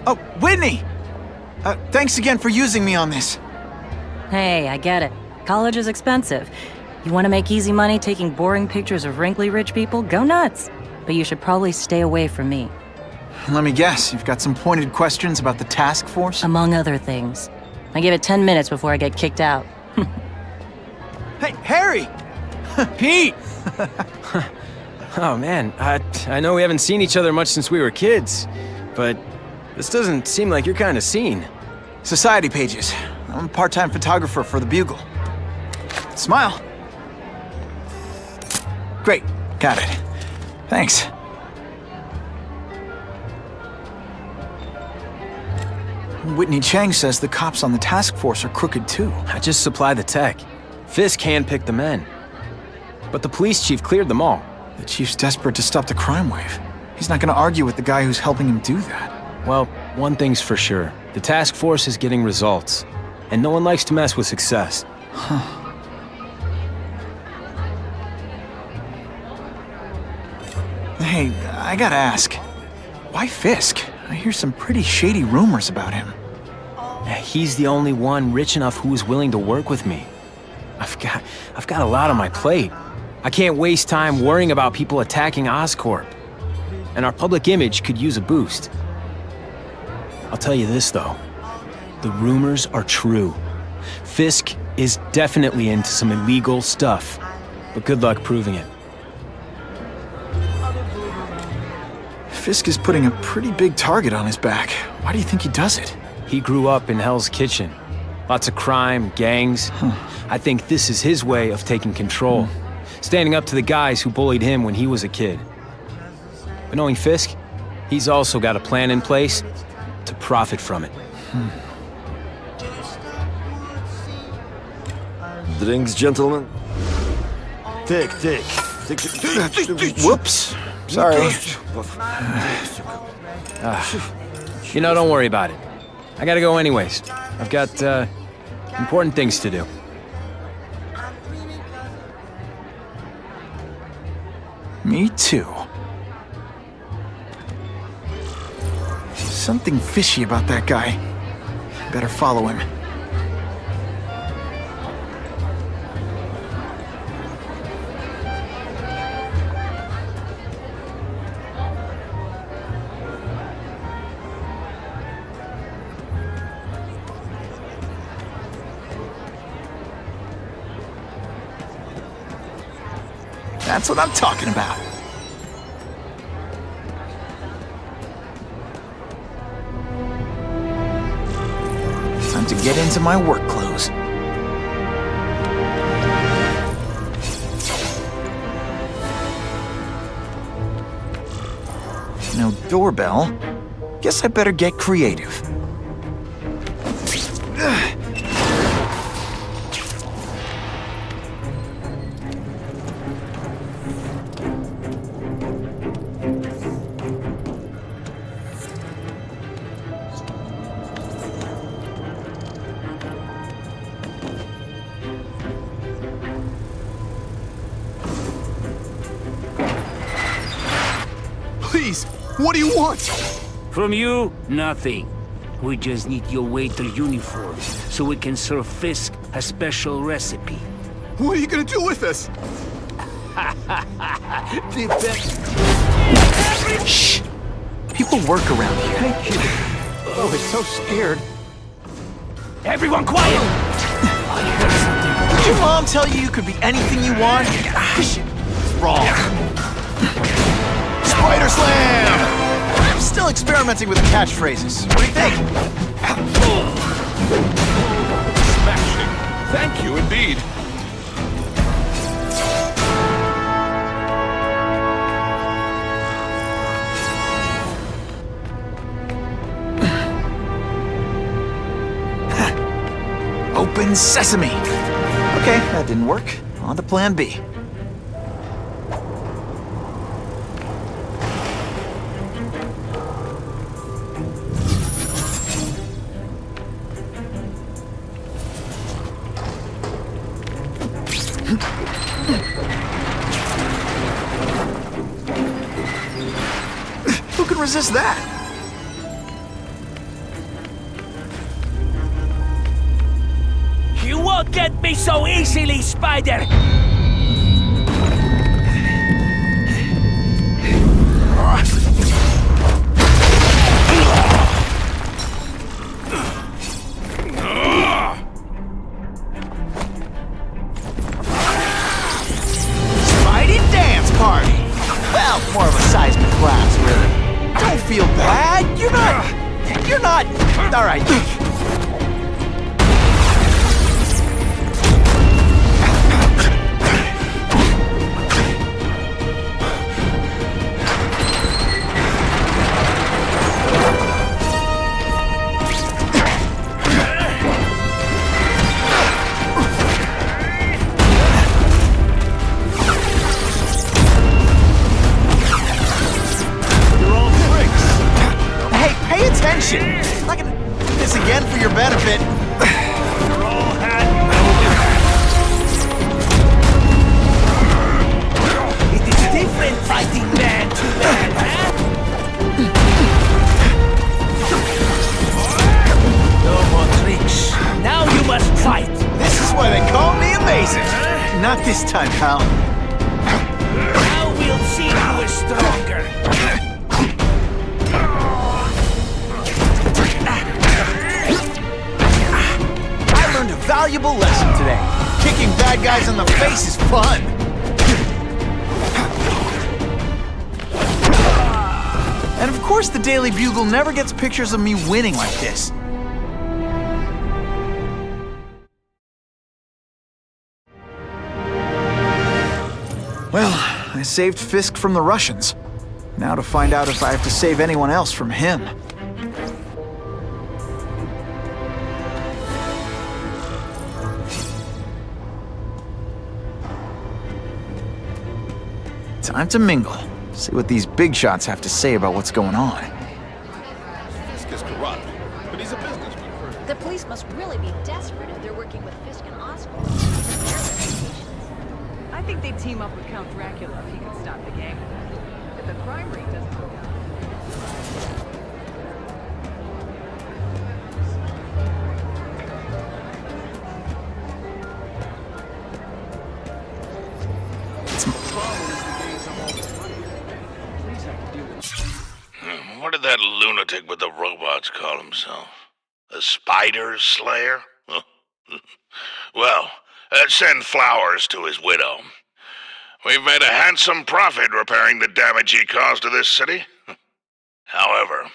Oh, Whitney! Thanks again for using me on this. Hey, I get it. College is expensive. You want to make easy money taking boring pictures of wrinkly rich people? Go nuts! But you should probably stay away from me. Let me guess, you've got some pointed questions about the task force? Among other things. I give it 10 minutes before I get kicked out. Hey, Harry! Pete! Oh man, I know we haven't seen each other much since we were kids, but this doesn't seem like your kind of scene. Society pages. I'm a part-time photographer for the Bugle. Smile. Great, got it. Thanks. Whitney Chang says the cops on the task force are crooked too. I just supply the tech. Fisk handpicked the men. But the police chief cleared them all. The chief's desperate to stop the crime wave. He's not gonna argue with the guy who's helping him do that. Well, one thing's for sure. The task force is getting results. And no one likes to mess with success. Huh. Hey, I gotta ask. Why Fisk? I hear some pretty shady rumors about him. He's the only one rich enough who is willing to work with me. I've got a lot on my plate. I can't waste time worrying about people attacking Oscorp. And our public image could use a boost. I'll tell you this, though. The rumors are true. Fisk is definitely into some illegal stuff. But good luck proving it. Fisk is putting a pretty big target on his back. Why do you think he does it? He grew up in Hell's Kitchen. Lots of crime, gangs. I think this is his way of taking control. Standing up to the guys who bullied him when he was a kid. But knowing Fisk, he's also got a plan in place to profit from it. Drinks, gentlemen? Take. Whoops. Sorry. You know, don't worry about it. I gotta go anyways. I've got, important things to do. Me too. Something fishy about that guy. Better follow him. That's what I'm talking about. Time to get into my work clothes. No doorbell. Guess I better get creative. Please, what do you want? From you, nothing. We just need your waiter uniform so we can serve Fisk a special recipe. What are you gonna do with us? Shh! People work around here. Thank you. Oh, it's so scared. Everyone quiet! Did your mom tell you you could be anything you want? It's wrong. Spider Slam! I'm still experimenting with the catchphrases. What do you think? Smashing. Thank you indeed. Open sesame. Okay, that didn't work. On to plan B. Who can resist that? get me so easily, Spider! Spidey dance party! Well, more of a seismic class, really. Don't feel bad. You're not... All right. I'm not gonna do this again for your benefit. You're all had no... It is different fighting man to man, huh? No more tricks. Now you must fight. This is why they call me Amazing. Not this time, pal. Now we'll see who is stronger. A valuable lesson today. Kicking bad guys in the face is fun. And of course the Daily Bugle never gets pictures of me winning like this. Well, I saved Fisk from the Russians. Now to find out if I have to save anyone else from him. Time to mingle. See what these big shots have to say about what's going on. Fisk is corrupt, but he's a businessman first. The police must really be desperate if they're working with Fisk and Oswald. I think they'd team up with Count Dracula if he could stop the gang. If the crime rate doesn't go down. What did that lunatic with the robots call himself? A spider slayer? Well, send flowers to his widow. We've made a handsome profit repairing the damage he caused to this city. However,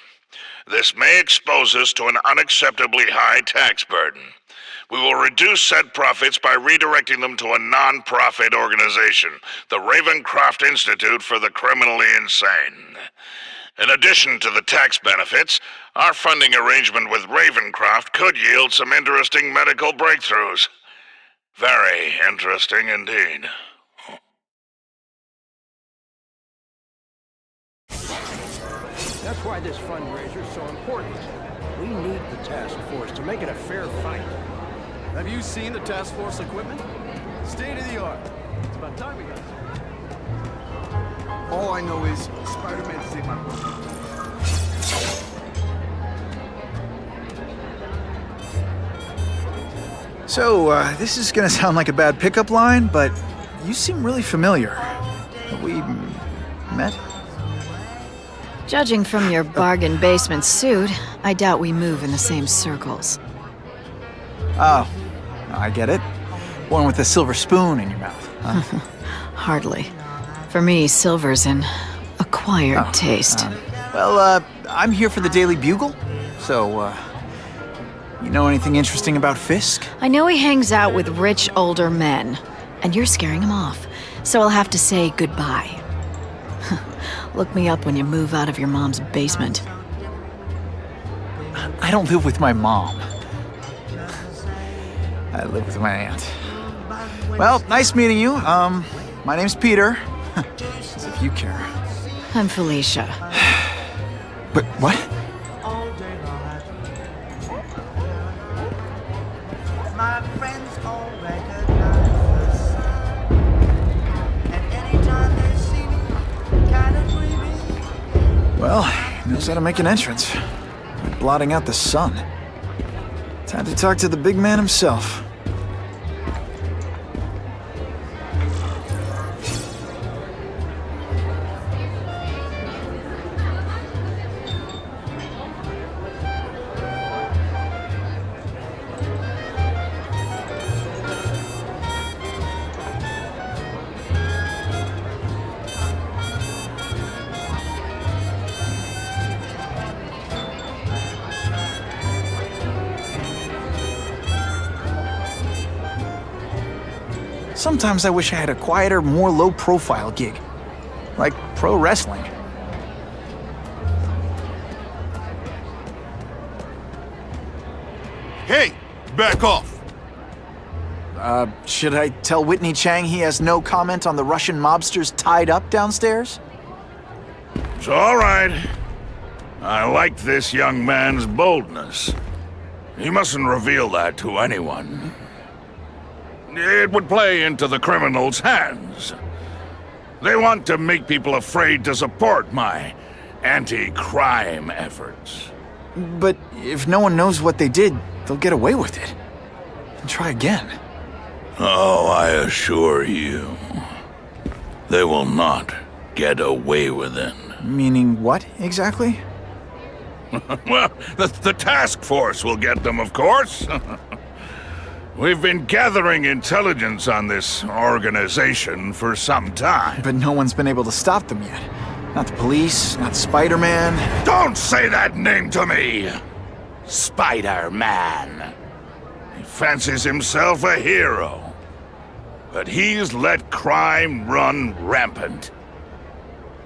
this may expose us to an unacceptably high tax burden. We will reduce said profits by redirecting them to a non-profit organization, the Ravencroft Institute for the Criminally Insane. In addition to the tax benefits, our funding arrangement with Ravencroft could yield some interesting medical breakthroughs. Very interesting indeed. That's why this fundraiser's so important. We need the task force to make it a fair fight. Have you seen the task force equipment? State of the art. It's about time we got some. All I know is Spider-Man saved my brother. So, this is gonna sound like a bad pickup line, but you seem really familiar. Have we met? Judging from your bargain basement suit, I doubt we move in the same circles. Oh, I get it. One with a silver spoon in your mouth, huh? Hardly. For me, silver's an acquired taste. Well, I'm here for the Daily Bugle, so, you know anything interesting about Fisk? I know he hangs out with rich older men, and you're scaring him off, so I'll have to say goodbye. Look me up when you move out of your mom's basement. I don't live with my mom. I live with my aunt. Well, nice meeting you. My name's Peter. As if you care. I'm Felicia. But what? My friends all recognize us. And anytime they see me, kind of dreamy. Well, he knows how to make an entrance. By blotting out the sun. Time to talk to the big man himself. Sometimes I wish I had a quieter, more low-profile gig. Like pro wrestling. Hey, back off. Should I tell Whitney Chang he has no comment on the Russian mobsters tied up downstairs? It's all right. I like this young man's boldness. He mustn't reveal that to anyone. It would play into the criminals' hands. They want to make people afraid to support my anti-crime efforts. But if no one knows what they did, they'll get away with it. And try again. Oh, I assure you, they will not get away with it. Meaning what, exactly? Well, the task force will get them, of course. We've been gathering intelligence on this organization for some time. But no one's been able to stop them yet. Not the police, not Spider-Man. Don't say that name to me! Spider-Man. He fancies himself a hero. But he's let crime run rampant.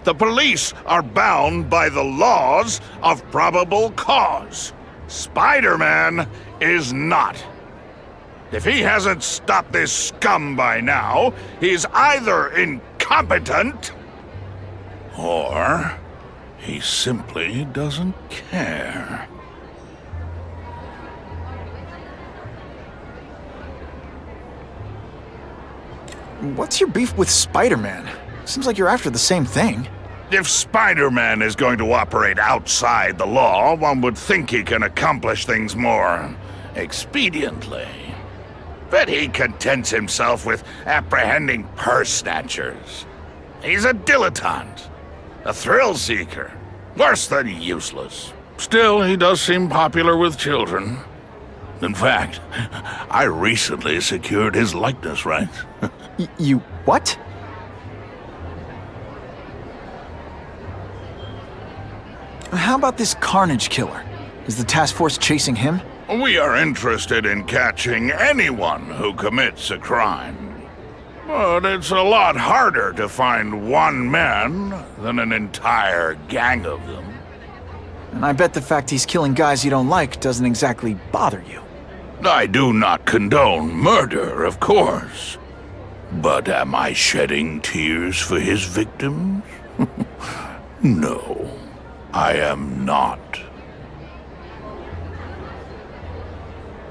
The police are bound by the laws of probable cause. Spider-Man is not. If he hasn't stopped this scum by now, he's either incompetent, or he simply doesn't care. What's your beef with Spider-Man? Seems like you're after the same thing. If Spider-Man is going to operate outside the law, one would think he can accomplish things more expediently. But he contents himself with apprehending purse snatchers. He's a dilettante, a thrill seeker, worse than useless. Still, he does seem popular with children. In fact, I recently secured his likeness rights. You what? How about this Carnage killer? Is the task force chasing him? We are interested in catching anyone who commits a crime. But it's a lot harder to find one man than an entire gang of them. And I bet the fact he's killing guys you don't like doesn't exactly bother you. I do not condone murder, of course. But am I shedding tears for his victims? No, I am not.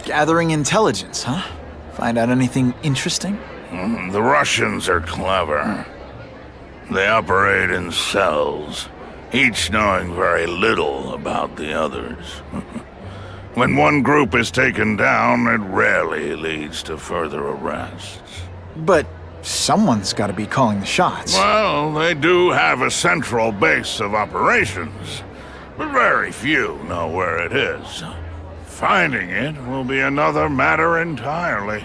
Gathering intelligence, huh? Find out anything interesting? The Russians are clever. They operate in cells, each knowing very little about the others. When one group is taken down, it rarely leads to further arrests. But someone's got to be calling the shots. Well, they do have a central base of operations, but very few know where it is. Finding it will be another matter entirely.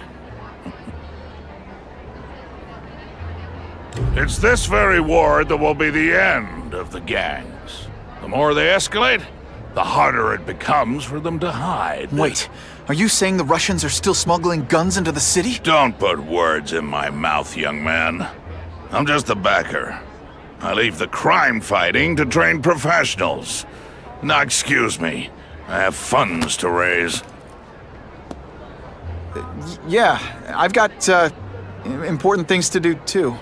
It's this very war that will be the end of the gangs. The more they escalate, the harder it becomes for them to hide. Wait, are you saying the Russians are still smuggling guns into the city? Don't put words in my mouth, young man. I'm just the backer. I leave the crime fighting to trained professionals. Now, excuse me. I have funds to raise. Yeah, I've got, important things to do, too.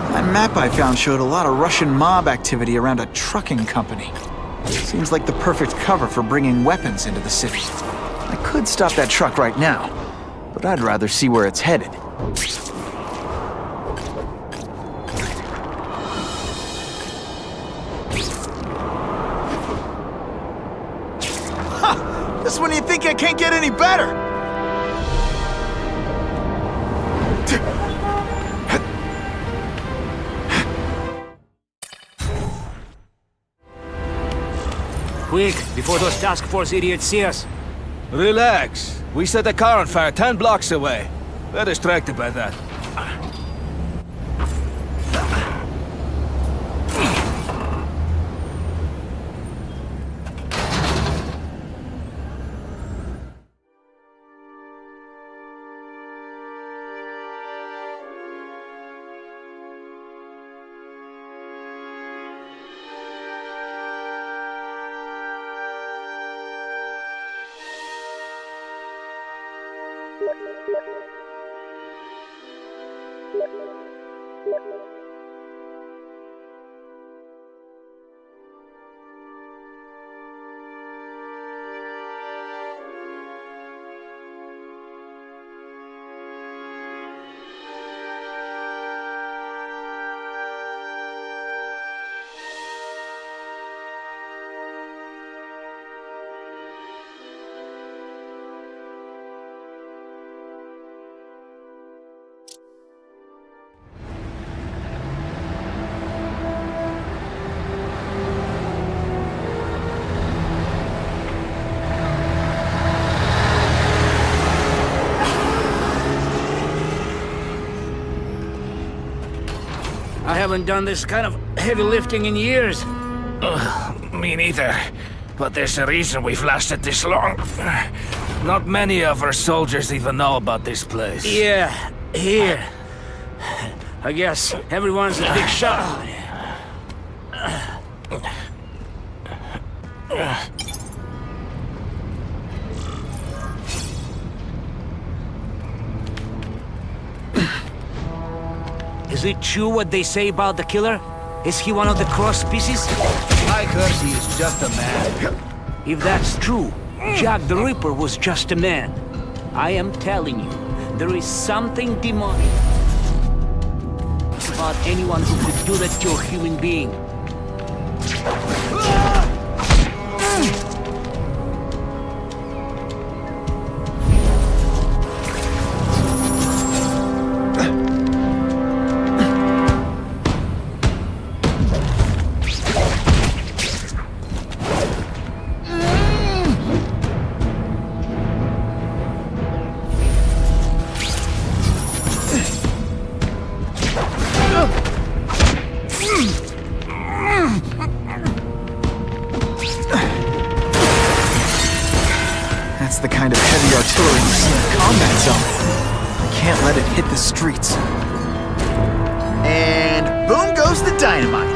That map I found showed a lot of Russian mob activity around a trucking company. Seems like the perfect cover for bringing weapons into the city. I could stop that truck right now, but I'd rather see where it's headed. This one you think I can't get any better? Quick, before those task force idiots see us. Relax. We set a car on fire 10 blocks away. We're distracted by that. I haven't done this kind of heavy lifting in years. Me neither. But there's a reason we've lasted this long. Not many of our soldiers even know about this place. Yeah, here. I guess everyone's a big shot. Is it true what they say about the killer? Is he one of the cross species? I heard he is just a man. If that's true, Jack the Ripper was just a man. I am telling you, there is something demonic about anyone who could do that to a human being. That's the kind of heavy artillery you see in a combat zone. I can't let it hit the streets. And boom goes the dynamite.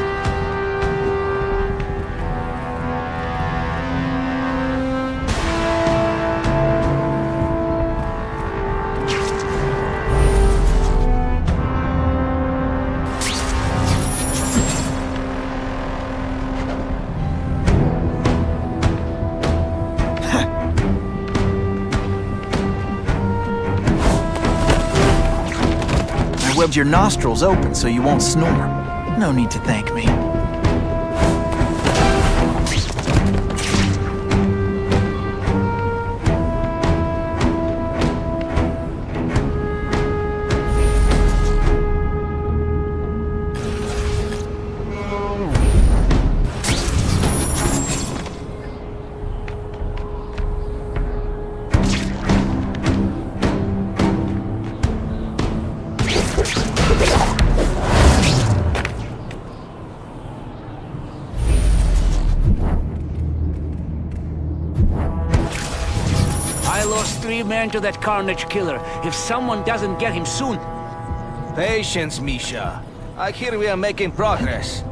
I webbed your nostrils open so you won't snore. No need to thank me. I lost 3 men to that carnage killer. If someone doesn't get him soon... Patience, Misha. I hear we are making progress.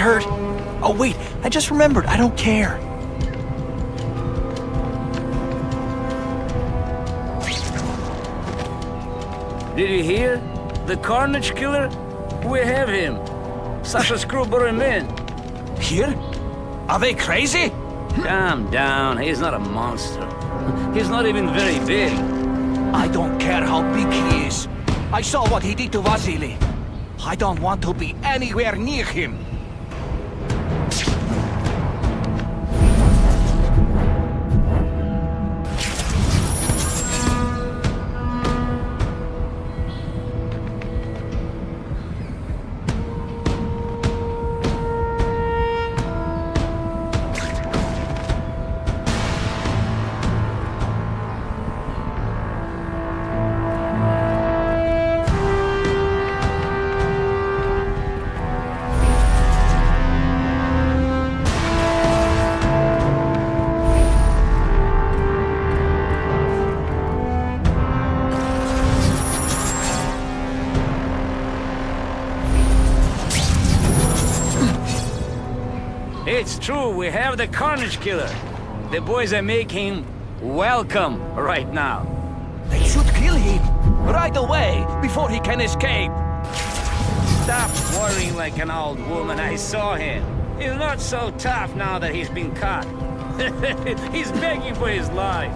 hurt? Oh wait, I just remembered, I don't care. Did you hear? The Carnage Killer? We have him. Such a screwball man. Here? Are they crazy? Calm down, he's not a monster. He's not even very big. I don't care how big he is. I saw what he did to Vasily. I don't want to be anywhere near him. It's true, we have the Carnage Killer. The boys are making welcome right now. They should kill him right away before he can escape. Stop worrying like an old woman, I saw him. He's not so tough now that he's been caught. He's begging for his life.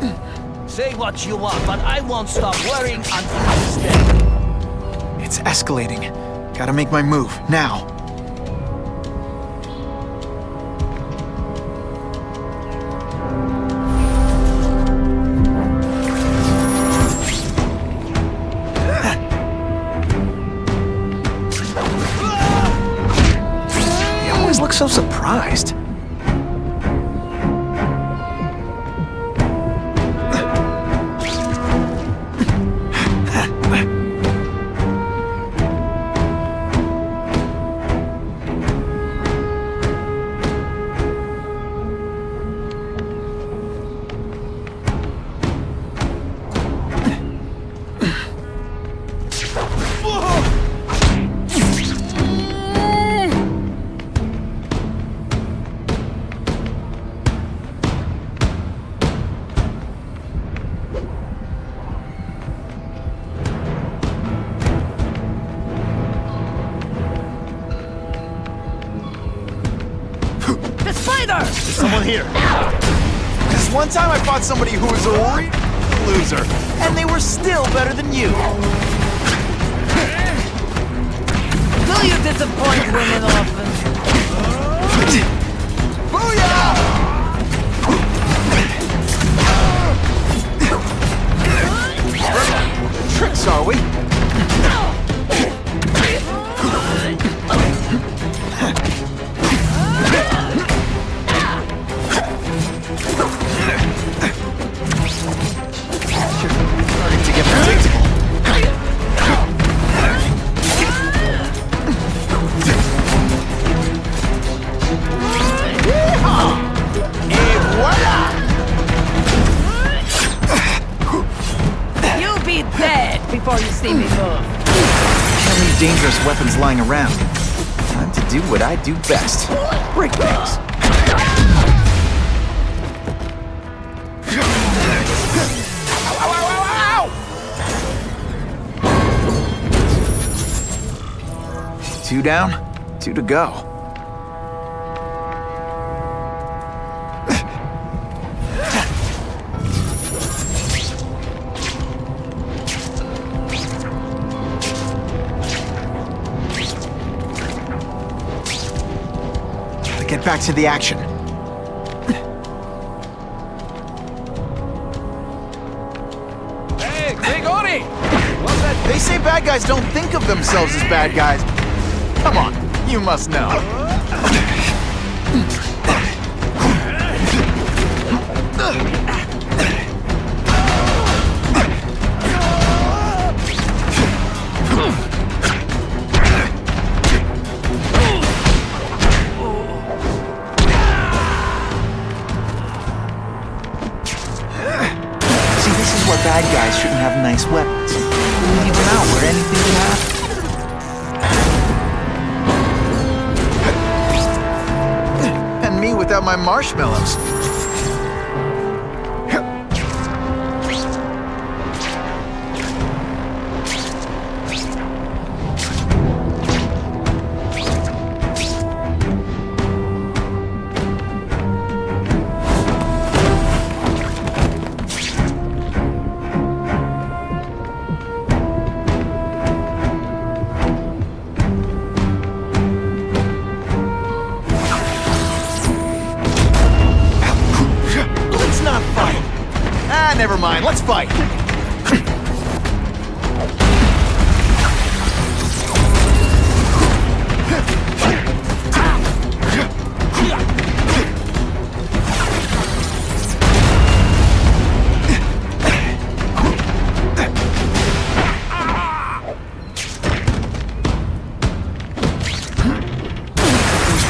Say what you want, but I won't stop worrying until he's dead. It's escalating. Gotta make my move, now. Look so surprised. There's someone here. This one time I fought somebody who was a real loser, and they were still better than you. Will you disappoint women often? Booyah! Tricks, are we? Starting to get predictable. Et voila! You'll be dead before you see me move. Can't leave dangerous weapons lying around. Time to do what I do best. Break things. Two down, two to go. Gotta get back to the action. Hey, Grigori! What's that? They say bad guys don't think of themselves as bad guys. Come on, you must know. See, this is where bad guys shouldn't have nice weapons. Leave them out where anything can happen. out my marshmallows. Never mind, let's fight! Those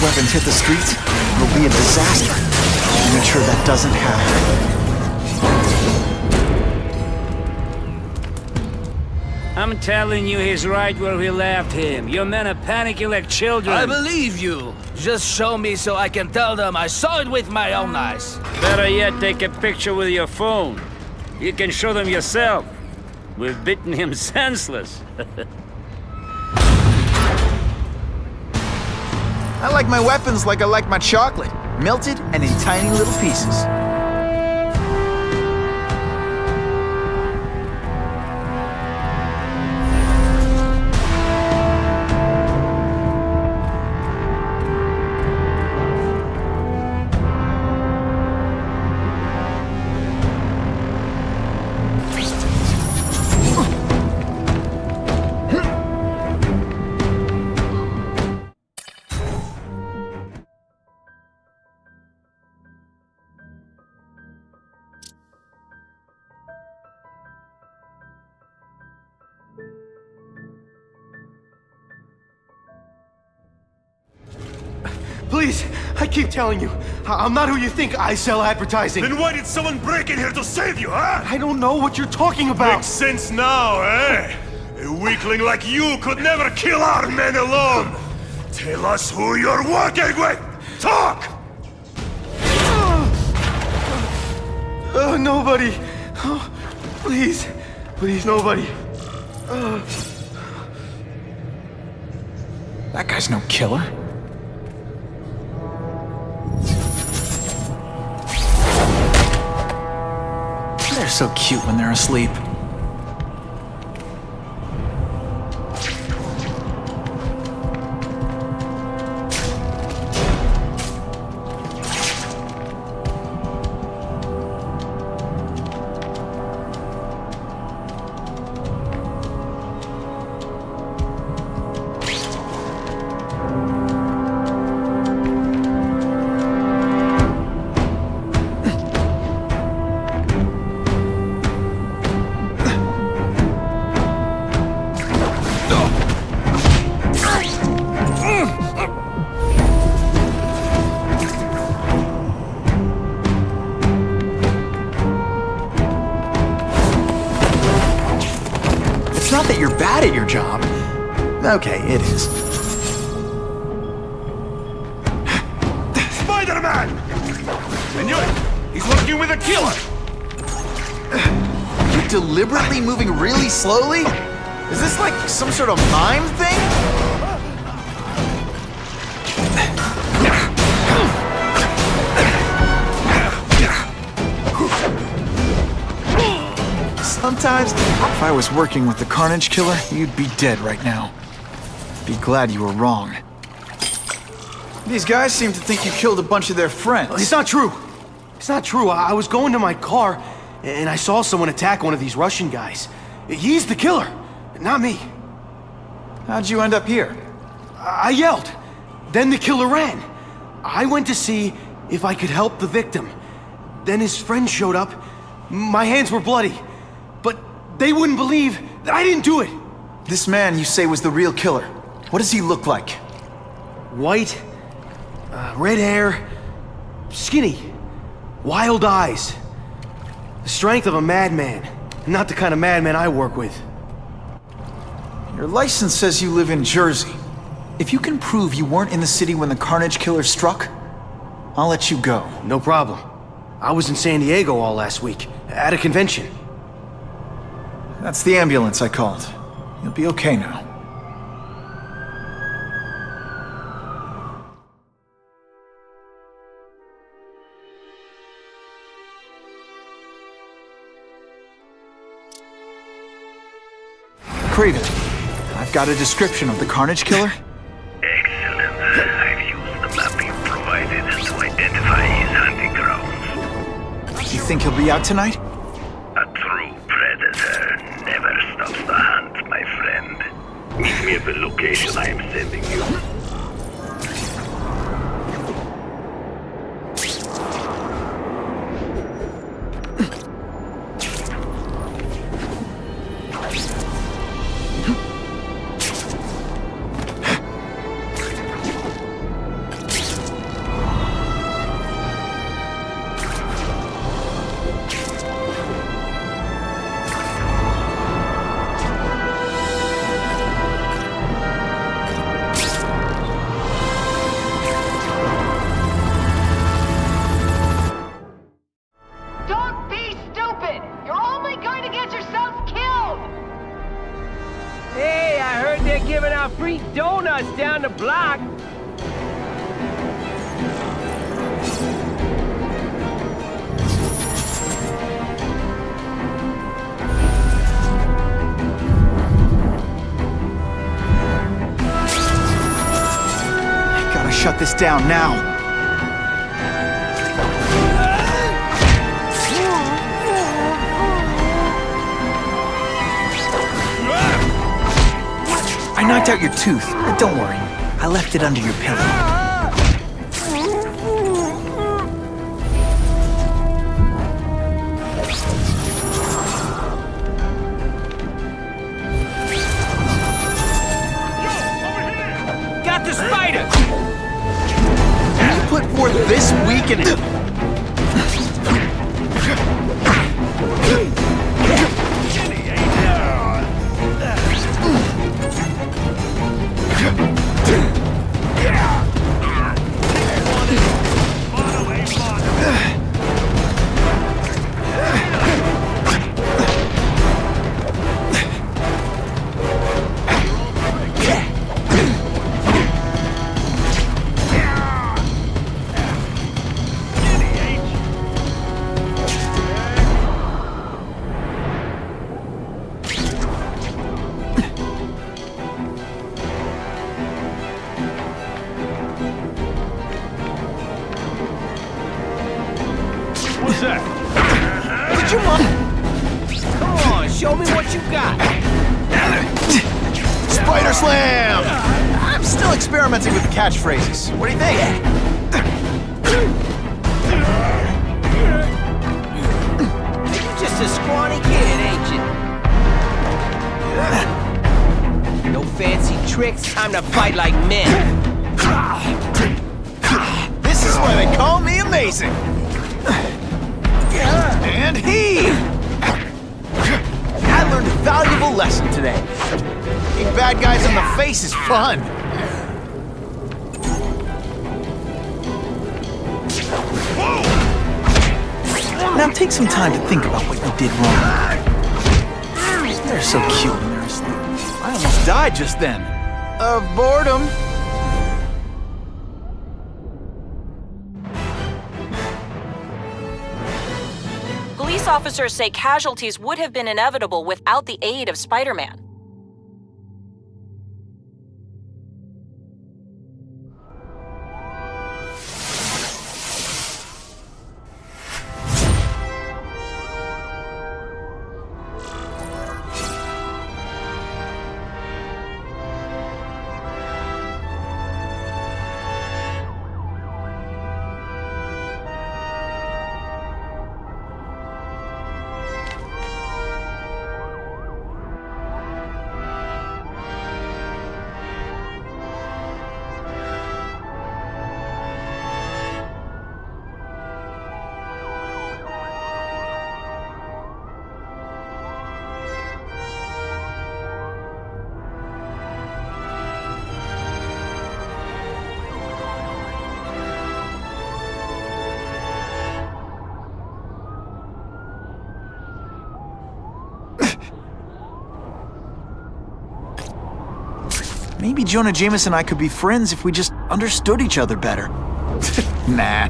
weapons hit the streets, it'll be a disaster. Make sure that doesn't happen. I'm telling you, he's right where we left him. Your men are panicking like children. I believe you. Just show me so I can tell them I saw it with my own eyes. Better yet, take a picture with your phone. You can show them yourself. We've beaten him senseless. I like my weapons like I like my chocolate. Melted and in tiny little pieces. Please, I keep telling you, I'm not who you think. I sell advertising. Then why did someone break in here to save you, huh? I don't know what you're talking about. Makes sense now, eh? A weakling like you could never kill our men alone. Tell us who you're working with. Talk! Nobody. Oh, please, please, nobody. That guy's no killer. They're so cute when they're asleep. It's not that you're bad at your job. Okay, it is. Spider-Man! I knew it! He's working with a killer! You're deliberately moving really slowly? Is this like some sort of mime thing? Sometimes, if I was working with the Carnage Killer, you'd be dead right now. Be glad you were wrong. These guys seem to think you killed a bunch of their friends. It's not true. It's not true. I was going to my car, and I saw someone attack one of these Russian guys. He's the killer, not me. How'd you end up here? I yelled. Then the killer ran. I went to see if I could help the victim. Then his friend showed up. My hands were bloody. But they wouldn't believe that I didn't do it. This man you say was the real killer. What does he look like? White, red hair, skinny, wild eyes. The strength of a madman. Not the kind of madman I work with. Your license says you live in Jersey. If you can prove you weren't in the city when the Carnage Killer struck, I'll let you go. No problem. I was in San Diego all last week, at a convention. That's the ambulance I called. You'll be okay now. Craven, I've got a description of the Carnage Killer. Excellent. I've used the map you provided to identify his hunting grounds. You think he'll be out tonight? A true predator never stops the hunt, my friend. Meet me at the location I am sending you. Don't be stupid! You're only going to get yourself killed! Hey, I heard they're giving out free donuts down the block. Gotta shut this down now. I knocked out your tooth, but don't worry. I left it under your pillow. Got the spider! You put forth this week and... What's that? Did you want... Come on, show me what you got. Spider Slam! I'm still experimenting with the catchphrases. What do you think? You're just a scrawny kid, ain't you? No fancy tricks, time to fight like men. This is why they call me Amazing. And he! I learned a valuable lesson today. Hitting bad guys in the face is fun. Now take some time to think about what you did wrong. They're so cute when they're asleep. I almost died just then. Of boredom. Police officers say casualties would have been inevitable without the aid of Spider-Man. Maybe Jonah Jameson and I could be friends if we just understood each other better. Nah.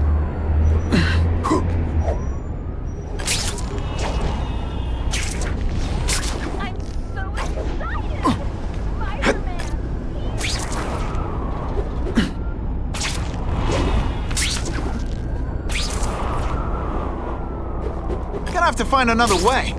Gonna have to find another way.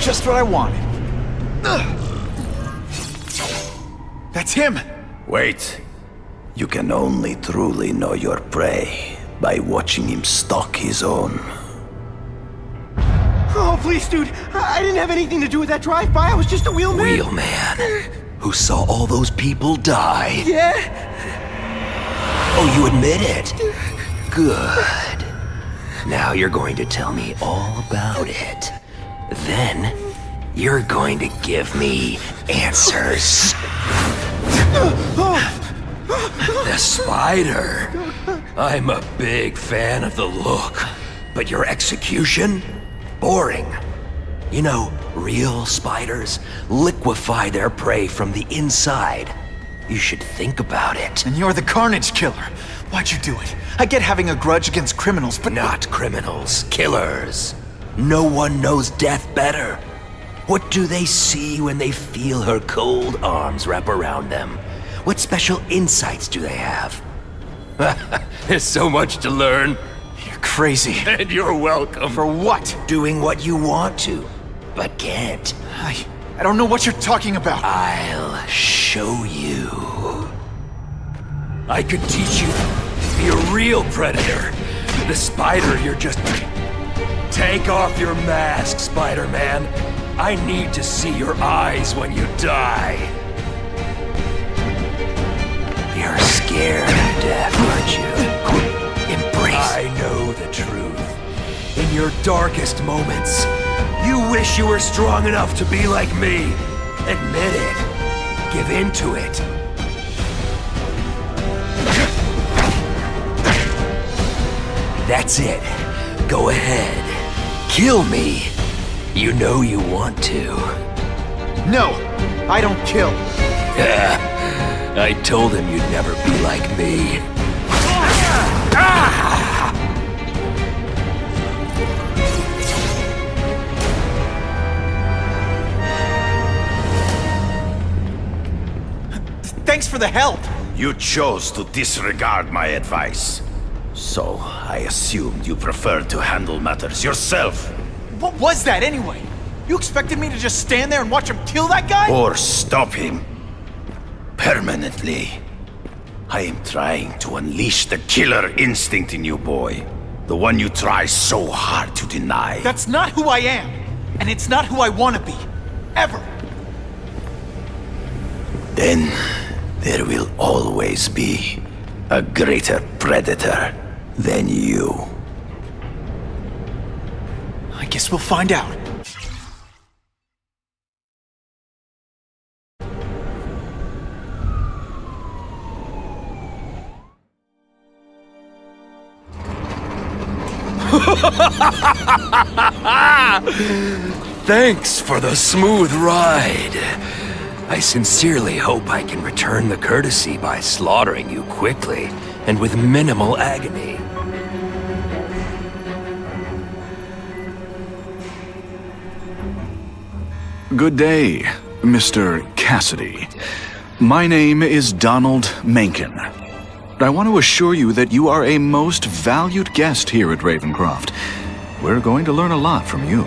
Just what I wanted. That's him! Wait. You can only truly know your prey by watching him stalk his own. Oh, please, dude. I didn't have anything to do with that drive-by. I was just a wheelman. Wheelman? Who saw all those people die? Yeah? Oh, you admit it? Good. Now you're going to tell me all about it. Then, you're going to give me answers. The spider. I'm a big fan of the look, but your execution? Boring. You know, real spiders liquefy their prey from the inside. You should think about it. And you're the Carnage Killer. Why'd you do it? I get having a grudge against criminals, but... Not criminals, killers. No one knows death better. What do they see when they feel her cold arms wrap around them? What special insights do they have? There's so much to learn. You're crazy. And you're welcome. For what? Doing what you want to, but can't. I don't know what you're talking about. I'll show you. I could teach you to be a real predator. The spider you're just... Take off your mask, Spider-Man. I need to see your eyes when you die. You're scared of death, aren't you? Embrace. I know the truth. In your darkest moments, you wish you were strong enough to be like me. Admit it. Give in to it. That's it. Go ahead. Kill me. You know you want to. No, I don't kill. I told him you'd never be like me. Thanks for the help. You chose to disregard my advice. So, I assumed you preferred to handle matters yourself. What was that anyway? You expected me to just stand there and watch him kill that guy? Or stop him. Permanently. I am trying to unleash the killer instinct in you, boy. The one you try so hard to deny. That's not who I am. And it's not who I want to be. Ever. Then, there will always be a greater predator than you. I guess we'll find out. Thanks for the smooth ride. I sincerely hope I can return the courtesy by slaughtering you quickly and with minimal agony. Good day, Mr. Cassidy. My name is Donald Mencken. I want to assure you that you are a most valued guest here at Ravencroft. We're going to learn a lot from you.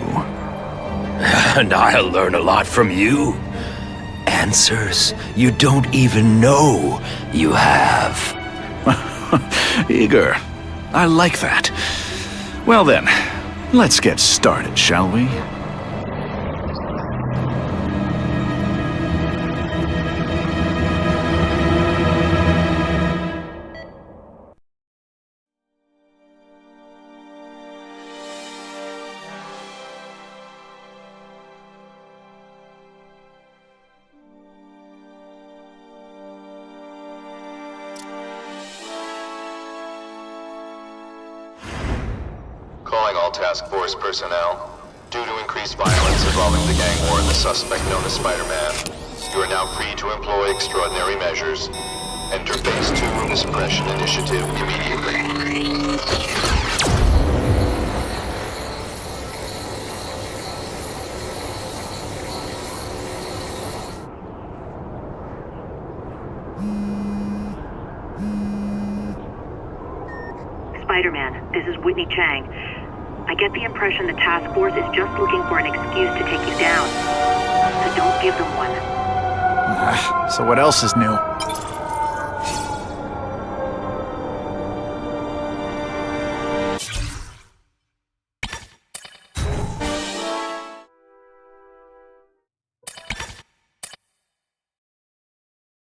And I'll learn a lot from you. Answers you don't even know you have. Eager. I like that. Well then, Let's get started, shall we? Calling all task force personnel. Due to increased violence involving the gang war and the suspect known as Spider-Man, you are now free to employ extraordinary measures. Enter Phase 2 of the Suppression Initiative immediately. Spider-Man, this is Whitney Chang. I get the impression the task force is just looking for an excuse to take you down. So don't give them one. So what else is new?